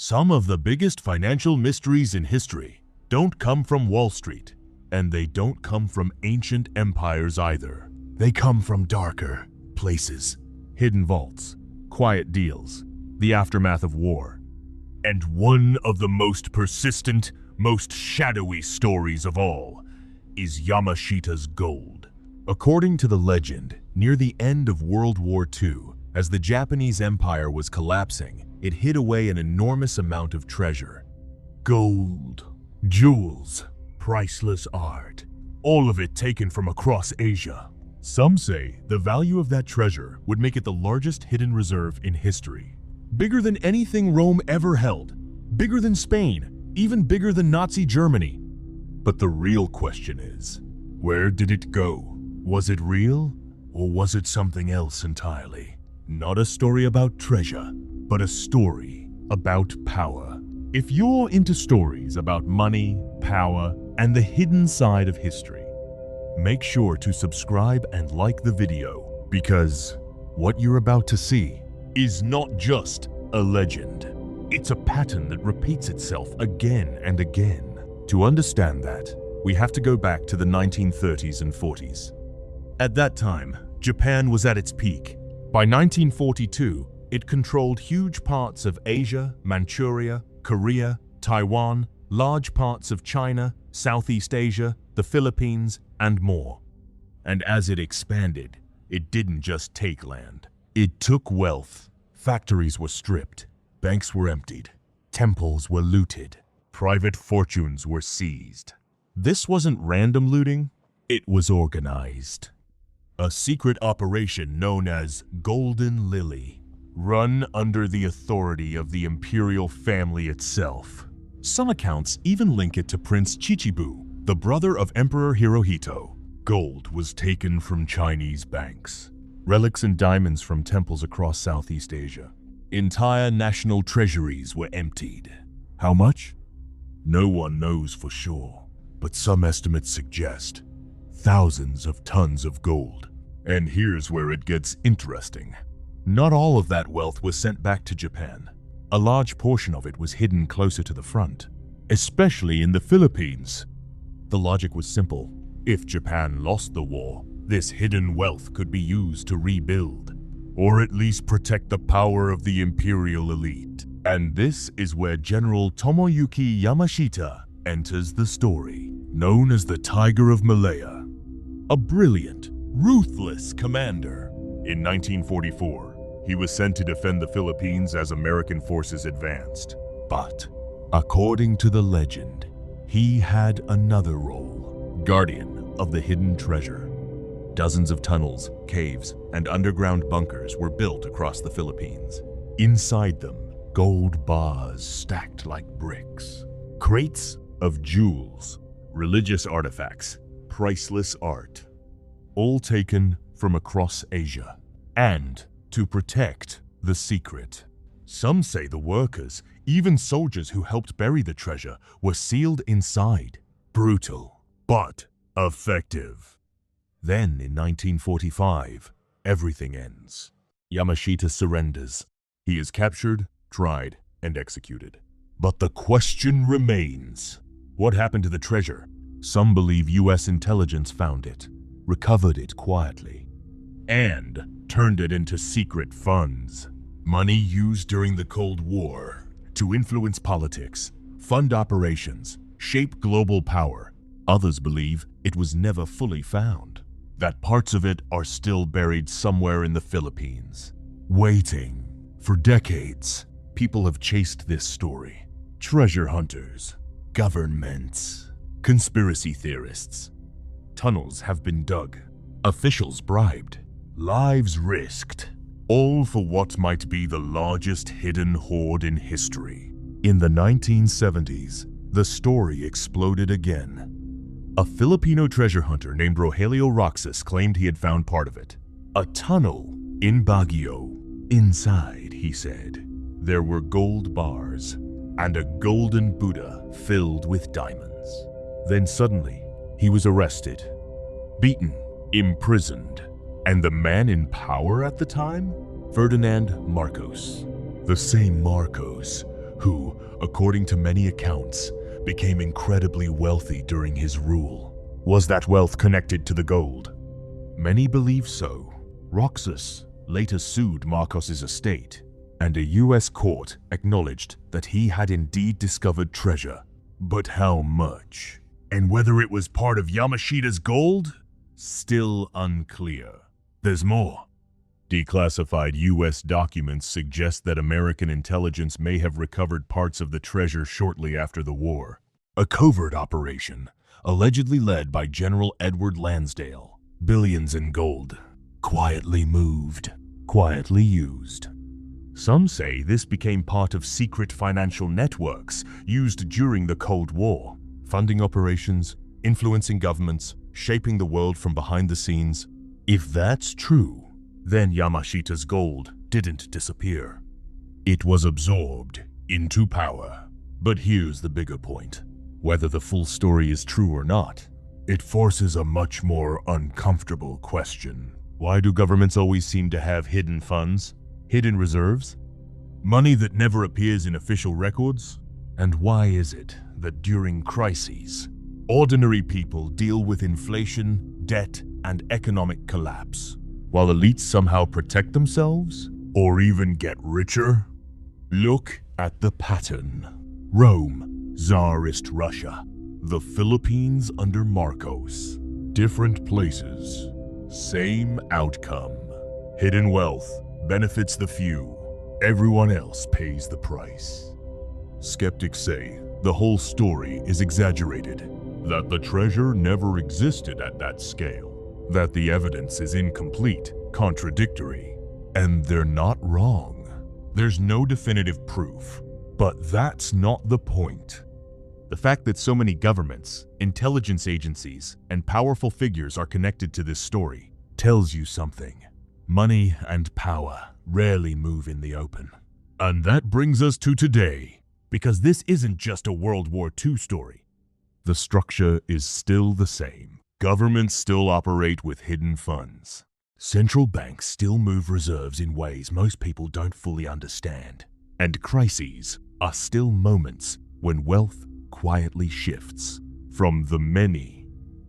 Some of the biggest financial mysteries in history don't come from Wall Street, and they don't come from ancient empires either. They come from darker places, hidden vaults, quiet deals, the aftermath of war. And one of the most persistent, most shadowy stories of all is Yamashita's gold. According to the legend, near the end of World War II, as the Japanese Empire was collapsing, it hid away an enormous amount of treasure. Gold, jewels, priceless art, all of it taken from across Asia. Some say the value of that treasure would make it the largest hidden reserve in history. Bigger than anything Rome ever held, bigger than Spain, even bigger than Nazi Germany. But the real question is, where did it go? Was it real, or was it something else entirely? Not a story about treasure, but a story about power. If you're into stories about money, power, and the hidden side of history, make sure to subscribe and like the video, because what you're about to see is not just a legend. It's a pattern that repeats itself again and again. To understand that, we have to go back to the 1930s and 40s. At that time, Japan was at its peak. By 1942, it controlled huge parts of Asia, Manchuria, Korea, Taiwan, large parts of China, Southeast Asia, the Philippines, and more. And as it expanded, it didn't just take land. It took wealth. Factories were stripped, banks were emptied, temples were looted, private fortunes were seized. This wasn't random looting, it was organized. A secret operation known as Golden Lily, run under the authority of the imperial family itself. Some accounts even link it to Prince Chichibu, the brother of Emperor Hirohito. Gold was taken from Chinese banks, relics and diamonds from temples across Southeast Asia. Entire national treasuries were emptied. How much? No one knows for sure, but some estimates suggest thousands of tons of gold. And here's where it gets interesting. Not all of that wealth was sent back to Japan. A large portion of it was hidden closer to the front, especially in the Philippines. The logic was simple. If Japan lost the war, this hidden wealth could be used to rebuild, or at least protect the power of the imperial elite. And this is where General Tomoyuki Yamashita enters the story, known as the Tiger of Malaya. A brilliant, ruthless commander. In 1944, he was sent to defend the Philippines as American forces advanced. But, according to the legend, he had another role, guardian of the hidden treasure. Dozens of tunnels, caves, and underground bunkers were built across the Philippines. Inside them, gold bars stacked like bricks, crates of jewels, religious artifacts, priceless art, all taken from across Asia, and to protect the secret. Some say the workers, even soldiers who helped bury the treasure, were sealed inside. Brutal, but effective. Then in 1945, everything ends. Yamashita surrenders. He is captured, tried, and executed. But the question remains. What happened to the treasure? Some believe US intelligence found it, recovered it quietly, and turned it into secret funds. Money used during the Cold War to influence politics, fund operations, shape global power. Others believe it was never fully found, that parts of it are still buried somewhere in the Philippines. Waiting. For decades, people have chased this story. Treasure hunters, governments, conspiracy theorists. Tunnels have been dug, officials bribed, lives risked, all for what might be the largest hidden hoard in history. In the 1970s, the story exploded again. A Filipino treasure hunter named Rogelio Roxas claimed he had found part of it. A tunnel in Baguio. Inside, he said, there were gold bars and a golden Buddha filled with diamonds. Then suddenly, he was arrested, beaten, imprisoned, and the man in power at the time? Ferdinand Marcos. The same Marcos who, according to many accounts, became incredibly wealthy during his rule. Was that wealth connected to the gold? Many believe so. Roxas later sued Marcos's estate, and a US court acknowledged that he had indeed discovered treasure. But how much? And whether it was part of Yamashita's gold? Still unclear. There's more. Declassified US documents suggest that American intelligence may have recovered parts of the treasure shortly after the war. A covert operation, allegedly led by General Edward Lansdale. Billions in gold, quietly moved, quietly used. Some say this became part of secret financial networks used during the Cold War, funding operations, influencing governments, shaping the world from behind the scenes. If that's true, then Yamashita's gold didn't disappear. It was absorbed into power. But here's the bigger point. Whether the full story is true or not, it forces a much more uncomfortable question. Why do governments always seem to have hidden funds, hidden reserves, money that never appears in official records? And why is it that during crises, ordinary people deal with inflation, debt, and economic collapse, while elites somehow protect themselves or even get richer? Look at the pattern. Rome, Tsarist Russia. The Philippines under Marcos. Different places, same outcome. Hidden wealth benefits the few. Everyone else pays the price. Skeptics say the whole story is exaggerated, that the treasure never existed at that scale, that the evidence is incomplete, contradictory, and they're not wrong. There's no definitive proof, but that's not the point. The fact that so many governments, intelligence agencies, and powerful figures are connected to this story tells you something. Money and power rarely move in the open. And that brings us to today, because this isn't just a World War II story. The structure is still the same. Governments still operate with hidden funds. Central banks still move reserves in ways most people don't fully understand. And crises are still moments when wealth quietly shifts from the many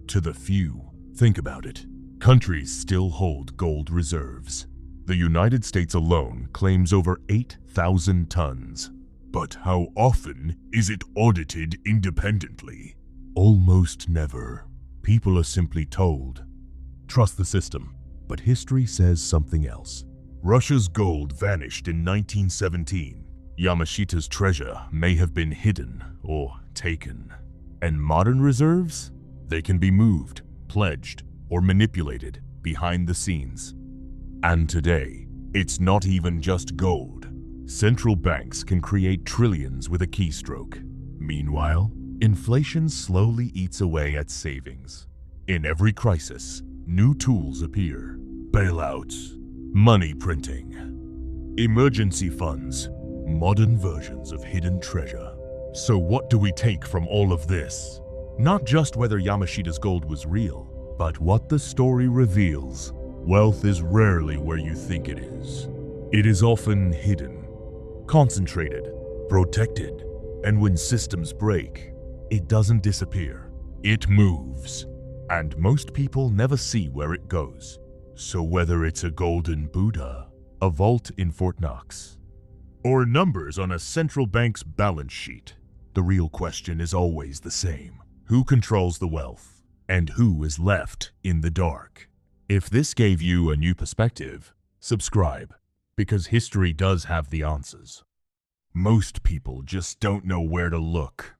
to the few. Think about it. Countries still hold gold reserves. The United States alone claims over 8,000 tons. But how often is it audited independently? Almost never. People are simply told, trust the system. But history says something else. Russia's gold vanished in 1917. Yamashita's treasure may have been hidden or taken. And modern reserves? They can be moved, pledged, or manipulated behind the scenes. And today, it's not even just gold. Central banks can create trillions with a keystroke. Meanwhile, inflation slowly eats away at savings. In every crisis, new tools appear. Bailouts, money printing, emergency funds, modern versions of hidden treasure. So what do we take from all of this? Not just whether Yamashita's gold was real, but what the story reveals. Wealth is rarely where you think it is. It is often hidden, concentrated, protected, and when systems break, it doesn't disappear. It moves, and most people never see where it goes. So whether it's a golden Buddha, a vault in Fort Knox, or numbers on a central bank's balance sheet, the real question is always the same. Who controls the wealth, and who is left in the dark? If this gave you a new perspective, subscribe, because history does have the answers. Most people just don't know where to look.